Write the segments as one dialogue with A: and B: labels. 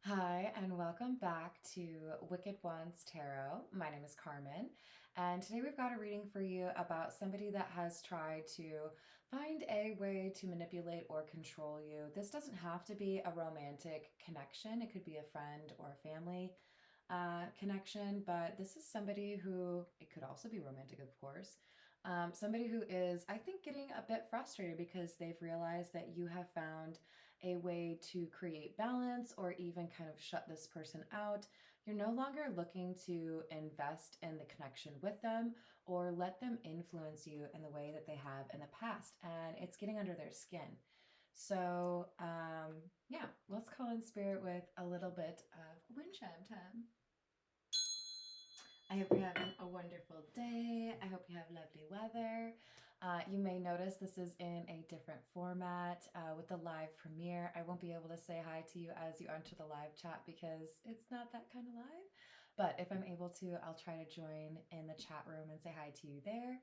A: Hi, and welcome back to Wicked Ones Tarot. My name is Carmen, and today we've got a reading for you about somebody that has tried to find a way to manipulate or control you. This doesn't have to be a romantic connection, it could be a friend or a family connection, but this is somebody who, it could also be romantic, of course. Somebody who is, I think, getting a bit frustrated because they've realized that you have found a way to create balance or even kind of shut this person out. You're no longer looking to invest in the connection with them or let them influence you in the way that they have in the past, and it's getting under their skin. So, yeah, let's call in spirit with a little bit of wind chime time. I hope you're having a wonderful day. I hope you have lovely weather. You may notice this is in a different format with the live premiere. I won't be able to say hi to you as you enter the live chat because it's not that kind of live. But if I'm able to, I'll try to join in the chat room and say hi to you there.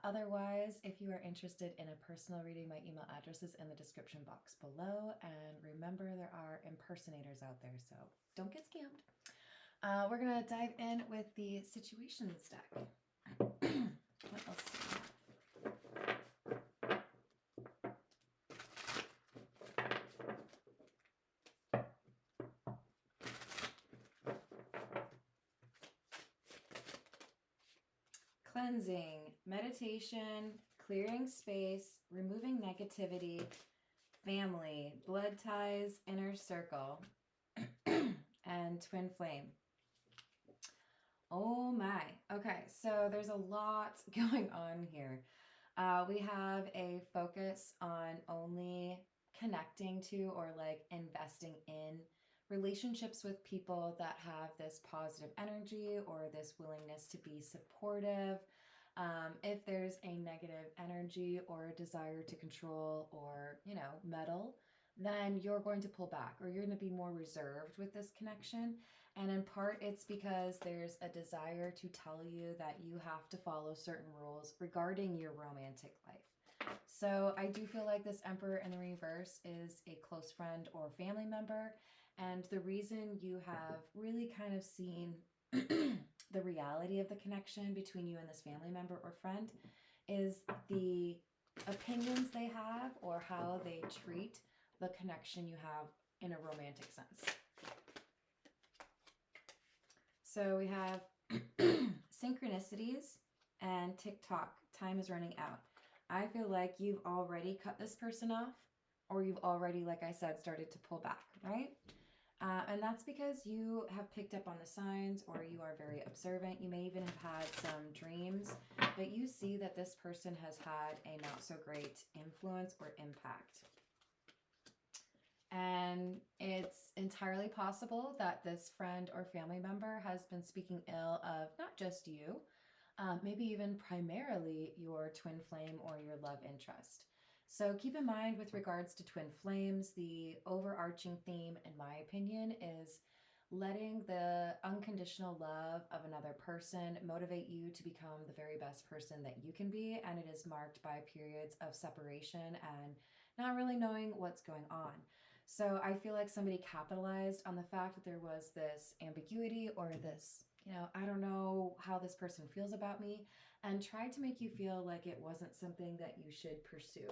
A: Otherwise, if you are interested in a personal reading, my email address is in the description box below. And remember, there are impersonators out there, so don't get scammed. We're going to dive in with the situations deck. What else do we have? Cleansing, meditation, clearing space, removing negativity, family, blood ties, inner circle, and twin flame. Oh my. Okay, so there's a lot going on here. We have a focus on only connecting to or like investing in relationships with people that have this positive energy or this willingness to be supportive. If there's a negative energy or a desire to control or, meddle, then you're going to pull back or you're going to be more reserved with this connection. And in part, it's because there's a desire to tell you that you have to follow certain rules regarding your romantic life. So I do feel like this Emperor in the reverse is a close friend or family member. And the reason you have really kind of seen the reality of the connection between you and this family member or friend is the opinions they have or how they treat the connection you have in a romantic sense. So we have synchronicities and TikTok. Time is running out. I feel like you've already cut this person off, or you've already, like I said, started to pull back, right? And that's because you have picked up on the signs or you are very observant. You may even have had some dreams, but you see that this person has had a not so great influence or impact. And it's entirely possible that this friend or family member has been speaking ill of not just you, maybe even primarily your twin flame or your love interest. So keep in mind with regards to twin flames, the overarching theme, in my opinion, is letting the unconditional love of another person motivate you to become the very best person that you can be. And it is marked by periods of separation and not really knowing what's going on. So I feel like somebody capitalized on the fact that there was this ambiguity or this, I don't know how this person feels about me, and tried to make you feel like it wasn't something that you should pursue.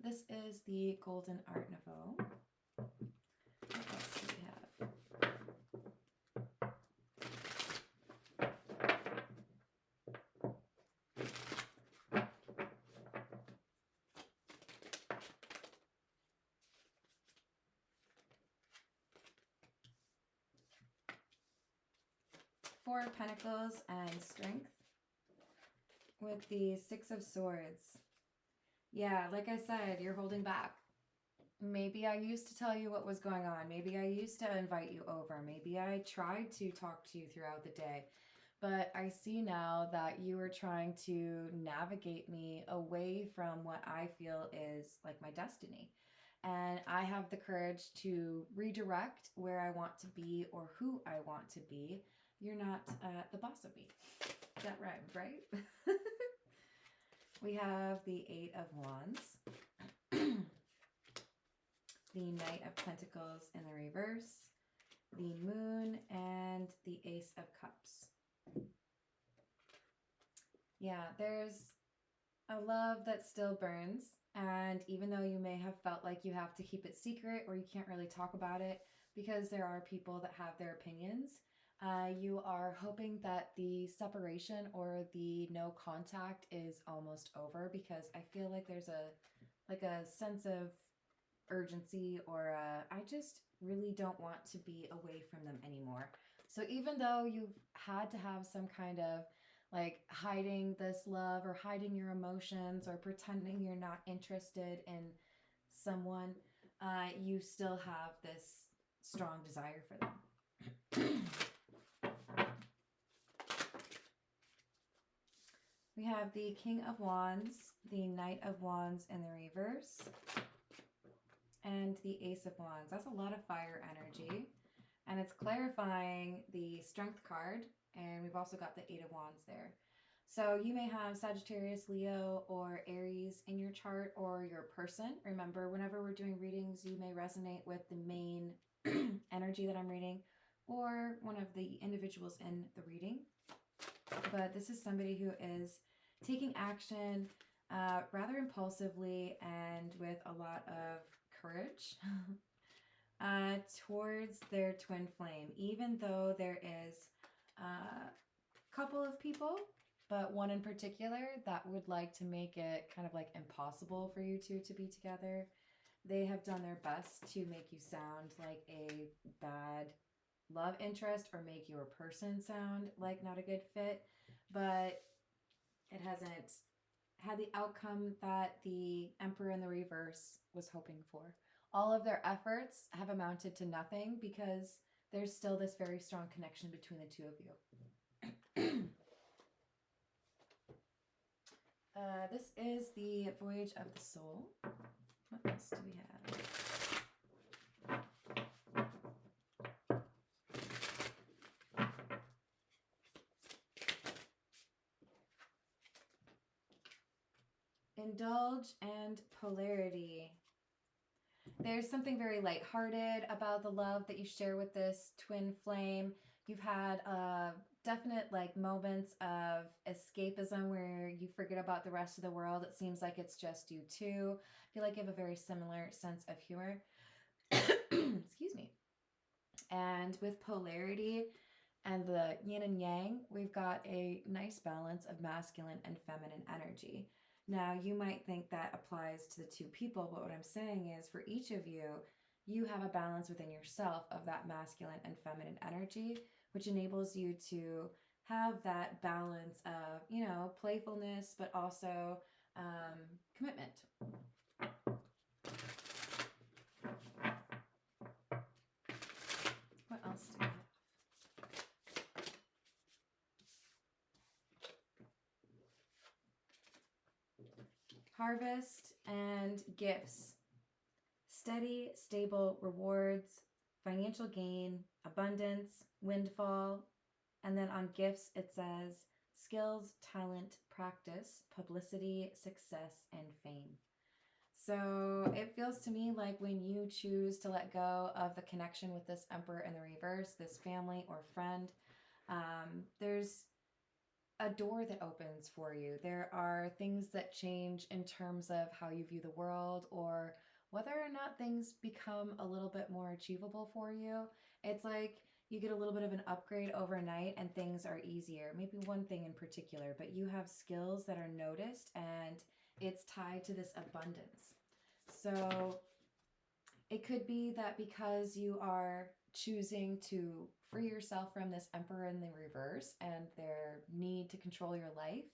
A: This is the Golden Art Nouveau. What else do we have? Four of Pentacles and Strength with the Six of Swords. Yeah, like I said, you're holding back. Maybe I used to tell you what was going on. Maybe I used to invite you over. Maybe I tried to talk to you throughout the day. But I see now that you are trying to navigate me away from what I feel is like my destiny. And I have the courage to redirect where I want to be or who I want to be. You're not the boss of me. That rhymed, right? We have the Eight of Wands. the Knight of Pentacles in the reverse, the Moon, and the Ace of Cups. Yeah, there's a love that still burns. And even though you may have felt like you have to keep it secret or you can't really talk about it because there are people that have their opinions, you are hoping that the separation or the no contact is almost over, because I feel like there's a sense of urgency, or I just really don't want to be away from them anymore. So even though you've had to have some kind of like hiding this love or hiding your emotions or pretending you're not interested in someone, you still have this strong desire for them. We have the King of Wands, the Knight of Wands in the reverse, and the Ace of Wands. That's a lot of fire energy. And it's clarifying the Strength card. And we've also got the Eight of Wands there. So you may have Sagittarius, Leo, or Aries in your chart, or your person. Remember, whenever we're doing readings, you may resonate with the main energy that I'm reading, or one of the individuals in the reading. But this is somebody who is taking action rather impulsively and with a lot of courage towards their twin flame, even though there is a couple of people, but one in particular that would like to make it kind of like impossible for you two to be together. They have done their best to make you sound like a bad love interest or make your person sound like not a good fit, but it hasn't had the outcome that the Emperor in the reverse was hoping for. All of their efforts have amounted to nothing because there's still this very strong connection between the two of you. This is the Voyage of the Soul. What else do we have? Indulge and polarity. There's something very lighthearted about the love that you share with this twin flame. You've had definite like moments of escapism where you forget about the rest of the world. It seems like it's just you two. I feel like you have a very similar sense of humor. Excuse me. And with polarity and the yin and yang, we've got a nice balance of masculine and feminine energy. Now, you might think that applies to the two people, but what I'm saying is for each of you, you have a balance within yourself of that masculine and feminine energy, which enables you to have that balance of, you know, playfulness, but also commitment. What else do we have? Harvest and gifts. Steady, stable rewards, financial gain, abundance, windfall. And then on gifts, it says skills, talent, practice, publicity, success, and fame. So it feels to me like when you choose to let go of the connection with this Emperor in the reverse, this family or friend, there's a door that opens for you. There are things that change in terms of how you view the world, or whether or not things become a little bit more achievable for you. It's like you get a little bit of an upgrade overnight and things are easier. Maybe one thing in particular, but you have skills that are noticed and it's tied to this abundance. So it could be that because you are choosing to free yourself from this Emperor in the reverse and their need to control your life,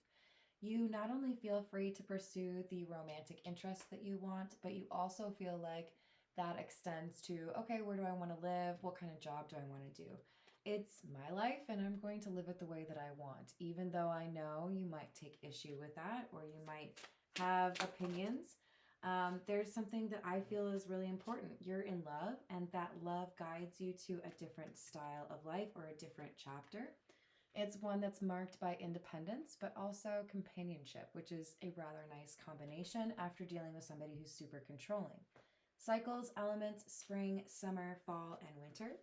A: you not only feel free to pursue the romantic interests that you want, but you also feel like that extends to, okay, where do I want to live? What kind of job do I want to do? It's my life and I'm going to live it the way that I want, even though I know you might take issue with that or you might have opinions. There's something that I feel is really important. You're in love, and that love guides you to a different style of life or a different chapter. It's one that's marked by independence, but also companionship, which is a rather nice combination after dealing with somebody who's super controlling. Cycles, elements, spring, summer, fall, and winter.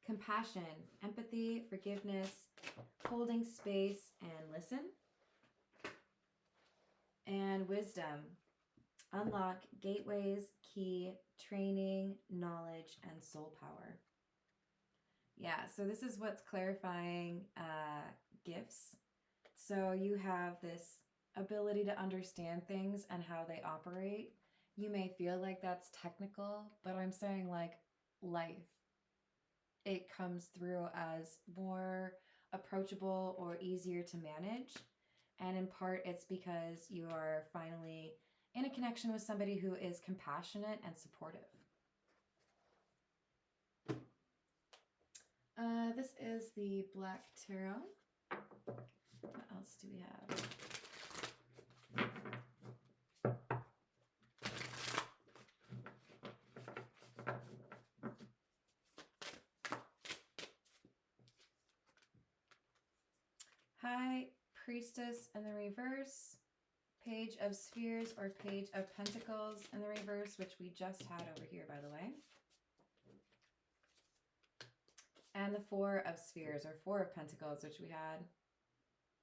A: Compassion, empathy, forgiveness, holding space, and listen. And wisdom, unlock gateways, key, training, knowledge, and soul power. Yeah, so this is what's clarifying gifts. So you have this ability to understand things and how they operate. You may feel like that's technical, but I'm saying like life. It comes through as more approachable or easier to manage. And in part, it's because you are finally in a connection with somebody who is compassionate and supportive. This is the Black Tarot. What else do we have? High Priestess in the reverse, Page of Spheres or Page of Pentacles in the reverse, which we just had over here, by the way. And the Four of Spheres or Four of Pentacles, which we had,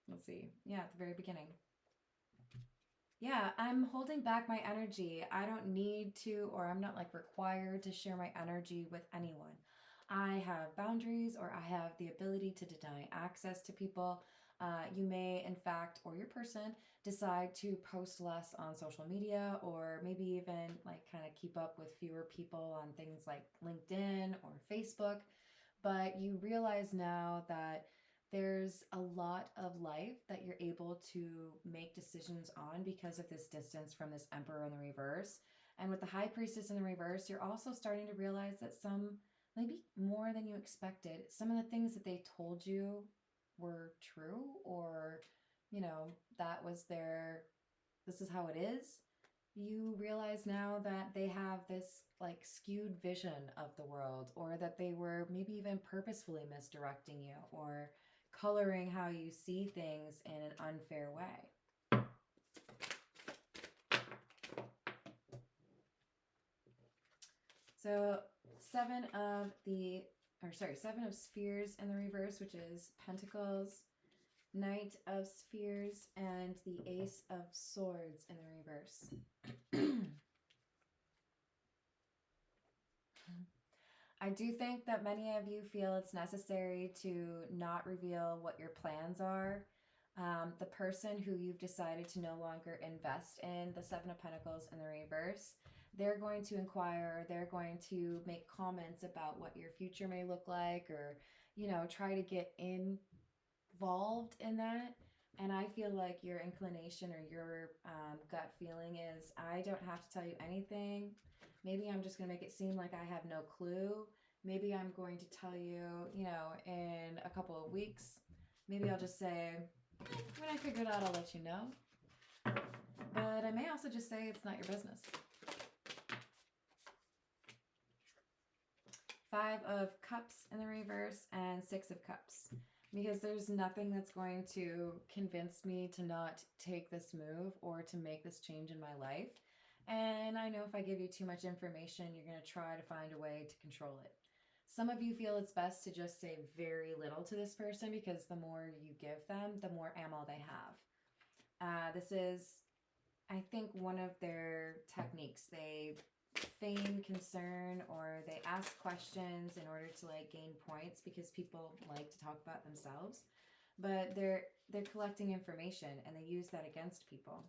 A: let's see, yeah, at the very beginning. Yeah, I'm holding back my energy. I don't need to, or I'm not like required to share my energy with anyone. I have boundaries, or I have the ability to deny access to people. You may, in fact, or your person, decide to post less on social media, or maybe even like kind of keep up with fewer people on things like LinkedIn or Facebook. But you realize now that there's a lot of life that you're able to make decisions on because of this distance from this Emperor in the reverse. And with the High Priestess in the reverse, you're also starting to realize that some, maybe more than you expected, some of the things that they told you were true, or, you know, that was this is how it is. You realize now that they have this like skewed vision of the world, or that they were maybe even purposefully misdirecting you or coloring how you see things in an unfair way. So Seven of Spheres in the reverse, which is Pentacles, Knight of Spheres, and the Ace of Swords in the reverse. I do think that many of you feel it's necessary to not reveal what your plans are. The person who you've decided to no longer invest in, the Seven of Pentacles in the reverse, they're going to inquire, they're going to make comments about what your future may look like, or, you know, try to get involved in that. And I feel like your inclination or your gut feeling is, I don't have to tell you anything. Maybe I'm just going to make it seem like I have no clue. Maybe I'm going to tell you, you know, in a couple of weeks. Maybe I'll just say, when I figure it out, I'll let you know. But I may also just say it's not your business. Five of Cups in the reverse and Six of Cups. Because there's nothing that's going to convince me to not take this move or to make this change in my life. And I know if I give you too much information, you're going to try to find a way to control it. Some of you feel it's best to just say very little to this person, because the more you give them, the more ammo they have. This is, I think, one of their techniques. They feign concern, or they ask questions in order to like gain points, because people like to talk about themselves, but they're collecting information and they use that against people.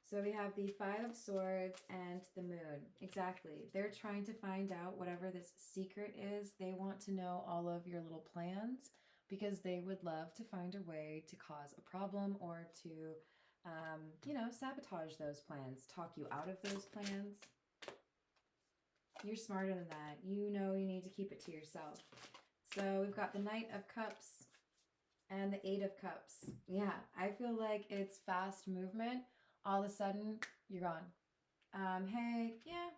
A: So we have the Five of Swords and the Moon. Exactly. They're trying to find out whatever this secret is. They want to know all of your little plans, because they would love to find a way to cause a problem, or to you know, sabotage those plans, talk you out of those plans. You're smarter than that. You know you need to keep it to yourself. So we've got the Knight of Cups and the Eight of Cups. Yeah, I feel like it's fast movement. All of a sudden, you're gone. Hey, yeah,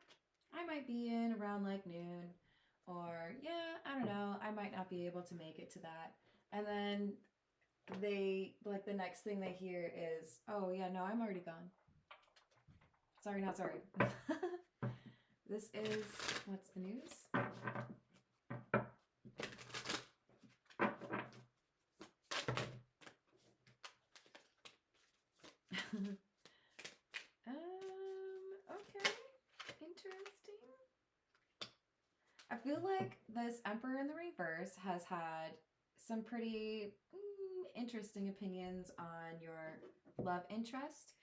A: I might be in around like noon. Or, yeah, I don't know, I might not be able to make it to that. And then they, like, the next thing they hear is, oh, yeah, no, I'm already gone. Sorry, not sorry. This is, what's the news? Okay, interesting. I feel like this Emperor in the reverse has had some pretty interesting opinions on your love interest.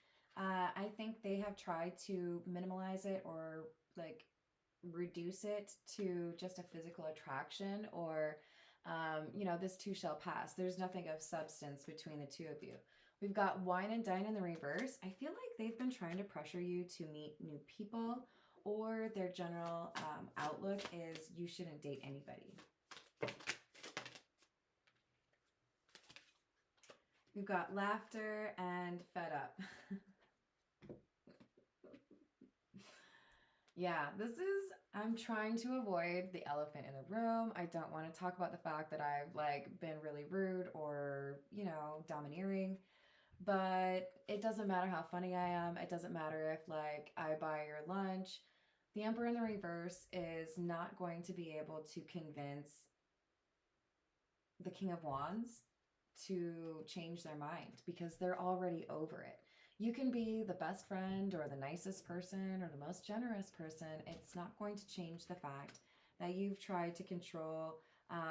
A: I think they have tried to minimalize it or like reduce it to just a physical attraction or, you know, this too shall pass. There's nothing of substance between the two of you. We've got wine and dine in the reverse. I feel like they've been trying to pressure you to meet new people, or their general outlook is you shouldn't date anybody. We've got laughter and fed up. Yeah, this is, I'm trying to avoid the elephant in the room. I don't want to talk about the fact that I've like been really rude or, you know, domineering. But it doesn't matter how funny I am. It doesn't matter if like I buy your lunch. The Emperor in the reverse is not going to be able to convince the King of Wands to change their mind because they're already over it. You can be the best friend or the nicest person or the most generous person. It's not going to change the fact that you've tried to control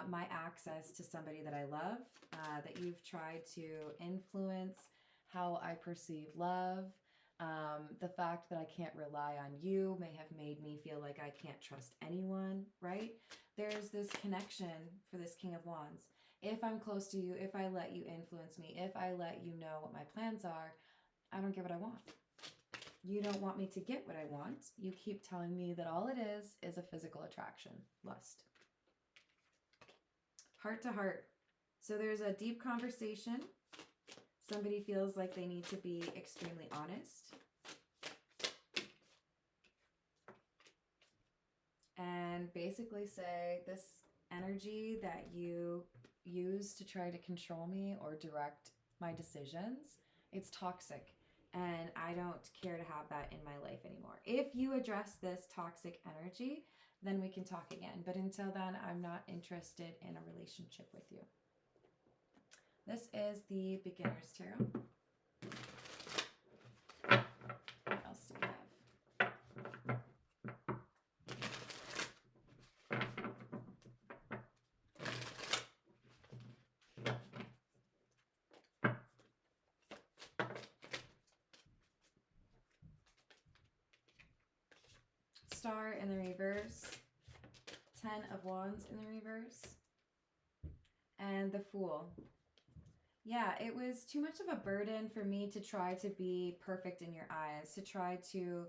A: my access to somebody that I love, that you've tried to influence how I perceive love. The fact that I can't rely on you may have made me feel like I can't trust anyone, right? There's this connection for this King of Wands. If I'm close to you, if I let you influence me, if I let you know what my plans are, I don't get what I want. You don't want me to get what I want. You keep telling me that all it is a physical attraction, lust. Heart to heart. So there's a deep conversation. Somebody feels like they need to be extremely honest. And basically say this energy that you use to try to control me or direct my decisions, it's toxic. And I don't care to have that in my life anymore. If you address this toxic energy, then we can talk again. But until then, I'm not interested in a relationship with you. This is the Beginner's Tarot. What else do we have? Star in the reverse, 10 of Wands in the reverse, and the Fool. Yeah, it was too much of a burden for me to try to be perfect in your eyes, to try to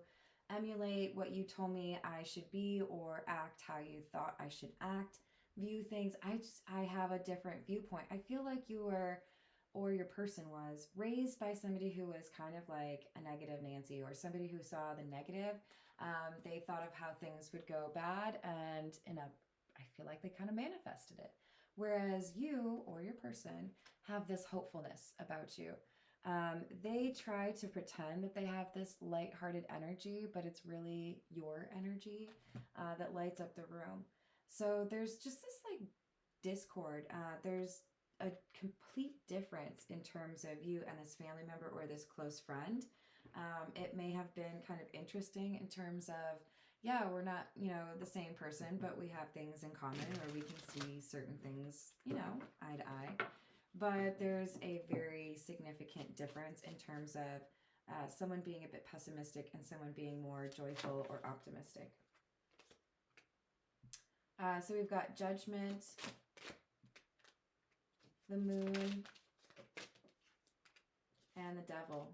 A: emulate what you told me I should be or act how you thought I should act, view things. I have a different viewpoint. I feel like you were, or your person was, raised by somebody who was kind of like a negative Nancy or somebody who saw the negative. They thought of how things would go bad, and I feel like they kind of manifested it. Whereas you or your person have this hopefulness about you. They try to pretend that they have this lighthearted energy, but it's really your energy that lights up the room. So there's just this like discord. There's a complete difference in terms of you and this family member or this close friend. It may have been kind of interesting in terms of, yeah, we're not, you know, the same person, but we have things in common or we can see certain things, you know, eye to eye. But there's a very significant difference in terms of someone being a bit pessimistic and someone being more joyful or optimistic. So we've got Judgment, the Moon, and the Devil.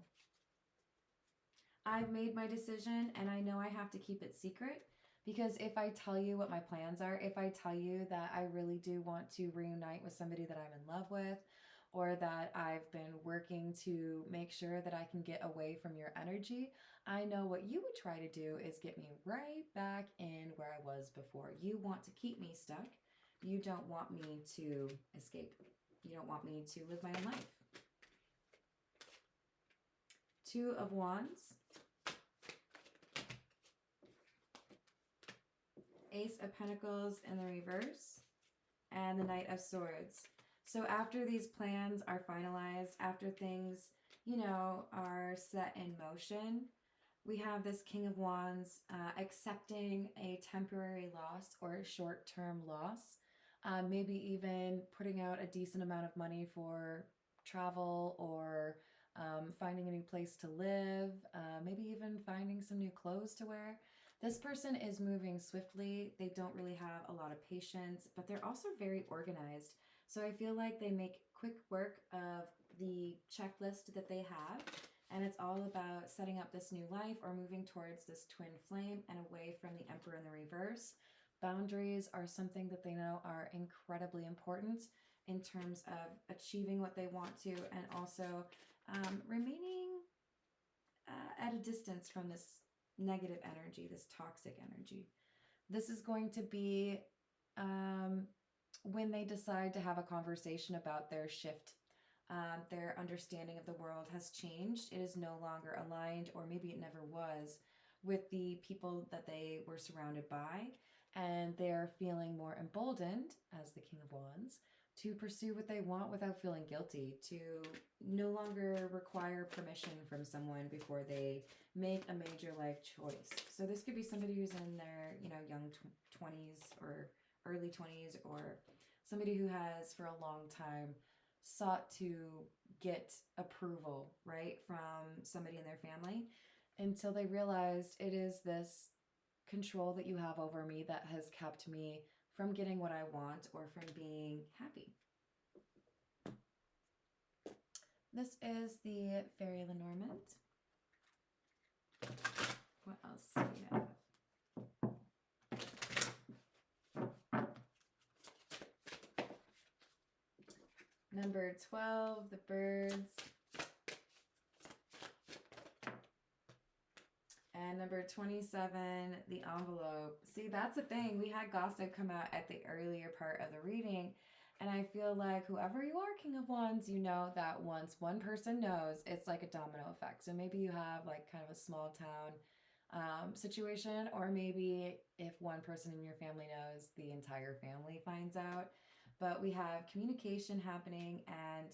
A: I've made my decision and I know I have to keep it secret, because if I tell you what my plans are, if I tell you that I really do want to reunite with somebody that I'm in love with, or that I've been working to make sure that I can get away from your energy, I know what you would try to do is get me right back in where I was before. You want to keep me stuck. You don't want me to escape. You don't want me to live my own life. 2 of Wands. Ace of Pentacles in the reverse, and the Knight of Swords. So after these plans are finalized, after things, you know, are set in motion, we have this King of Wands accepting a temporary loss or a short-term loss, maybe even putting out a decent amount of money for travel or finding a new place to live, maybe even finding some new clothes to wear. This person is moving swiftly. They don't really have a lot of patience, but they're also very organized. So I feel like they make quick work of the checklist that they have, and it's all about setting up this new life or moving towards this twin flame and away from the Emperor in the reverse. Boundaries are something that they know are incredibly important in terms of achieving what they want to, and also remaining at a distance from this negative energy, this toxic energy. This is going to be when they decide to have a conversation about their shift. Their understanding of the world has changed. It is no longer aligned, or maybe it never was, with the people that they were surrounded by. And they're feeling more emboldened, as the King of Wands, to pursue what they want without feeling guilty, to no longer require permission from someone before they make a major life choice. So this could be somebody who's in their, you know, young 20s or early 20s, or somebody who has for a long time sought to get approval, right, from somebody in their family, until they realized it is this control that you have over me that has kept me from getting what I want or from being happy. This is the Fairy Lenormand. What else do we have? Number 12, the birds. And number 27, the envelope. See, that's the thing. We had gossip come out at the earlier part of the reading. And I feel like whoever you are, King of Wands, you know that once one person knows, it's like a domino effect. So maybe you have like kind of a small town situation, or maybe if one person in your family knows, the entire family finds out. But we have communication happening, and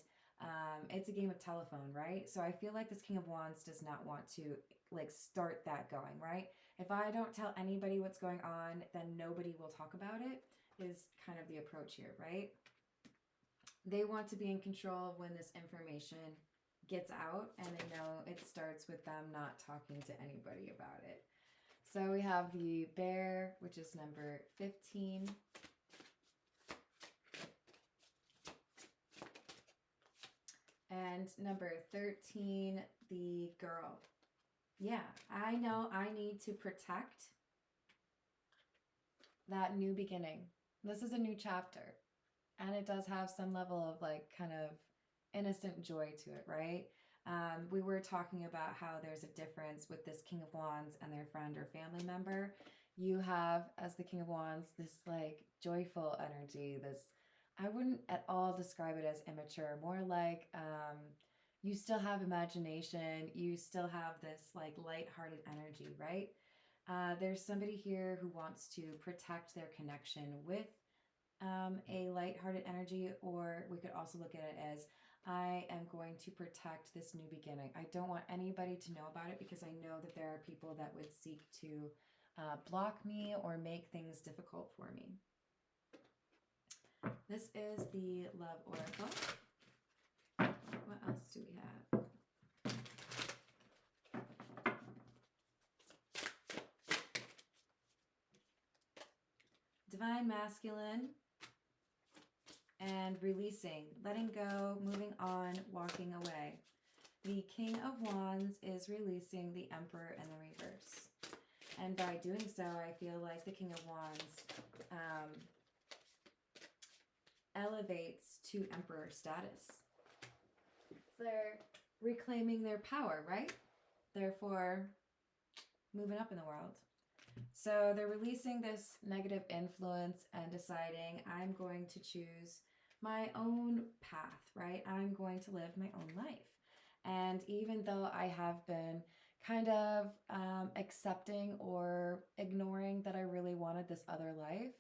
A: it's a game of telephone, right? So I feel like this King of Wands does not want to like start that going, right? If I don't tell anybody what's going on, then nobody will talk about it, is kind of the approach here, right? They want to be in control of when this information gets out, and they know it starts with them not talking to anybody about it. So we have the bear, which is number 15. And number 13, the girl. Yeah, I know I need to protect that new beginning. This is a new chapter, and it does have some level of like kind of innocent joy to it, right? We were talking about how there's a difference with this King of Wands and their friend or family member. You have, as the King of Wands, this like joyful energy, this, I wouldn't at all describe it as immature, more like you still have imagination, you still have this like lighthearted energy, right? There's somebody here who wants to protect their connection with a lighthearted energy, or we could also look at it as, I am going to protect this new beginning. I don't want anybody to know about it, because I know that there are people that would seek to block me or make things difficult for me. This is the Love Oracle. What else do we have? Divine Masculine and releasing, letting go, moving on, walking away. The King of Wands is releasing the Emperor in the reverse. And by doing so, I feel like the King of Wands elevates to Emperor status. They're reclaiming their power, right? Therefore, moving up in the world. So they're releasing this negative influence and deciding, I'm going to choose my own path, right? I'm going to live my own life. And even though I have been kind of accepting or ignoring that I really wanted this other life.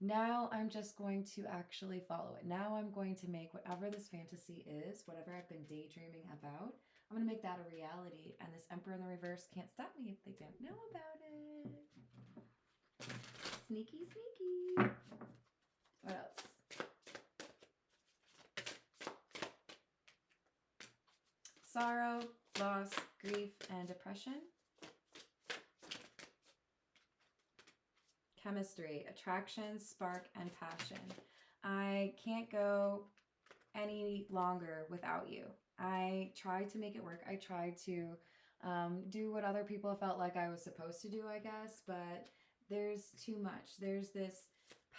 A: Now I'm just going to actually follow it. Now I'm going to make whatever this fantasy is, whatever I've been daydreaming about, I'm going to make that a reality. And this Emperor in the reverse can't stop me if they don't know about it. Sneaky, sneaky. What else? Sorrow, loss, grief, and depression. Chemistry, attraction, spark, and passion. I can't go any longer without you. I tried to make it work. I tried to do what other people felt like I was supposed to do, I guess, but there's too much. There's this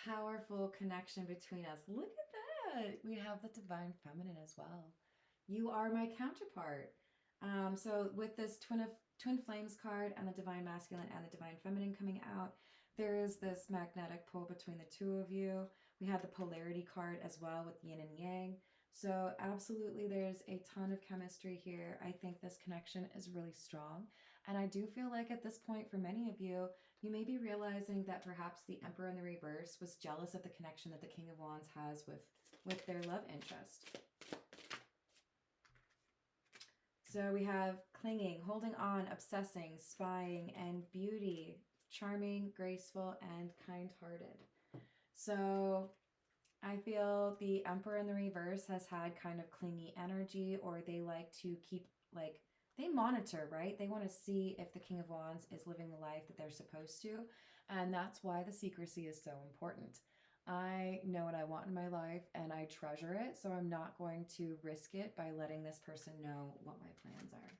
A: powerful connection between us. Look at that. We have the divine feminine as well. You are my counterpart. So with this twin flames card and the divine masculine and the divine feminine coming out, there is this magnetic pull between the two of you. We have the polarity card as well with yin and yang. So absolutely there's a ton of chemistry here. I think this connection is really strong. And I do feel like at this point for many of you, you may be realizing that perhaps the Emperor in the reverse was jealous of the connection that the King of Wands has with their love interest. So we have clinging, holding on, obsessing, spying, and beauty, charming, graceful, and kind-hearted. So I feel the Emperor in the reverse has had kind of clingy energy, or they like to keep, like, they monitor, right? They want to see if the King of Wands is living the life that they're supposed to. And that's why the secrecy is so important. I know what I want in my life and I treasure it, so I'm not going to risk it by letting this person know what my plans are.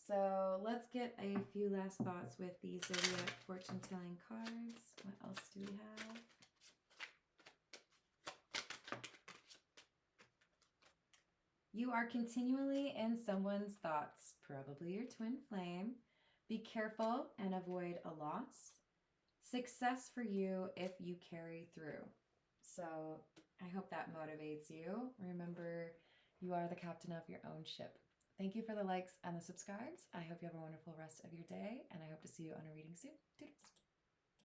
A: So let's get a few last thoughts with the Zodiac fortune telling cards. What else do we have? You are continually in someone's thoughts, probably your twin flame. Be careful and avoid a loss. Success for you if you carry through. So I hope that motivates you. Remember, you are the captain of your own ship. Thank you for the likes and the subscribes. I hope you have a wonderful rest of your day, and I hope to see you on a reading soon. Toodles.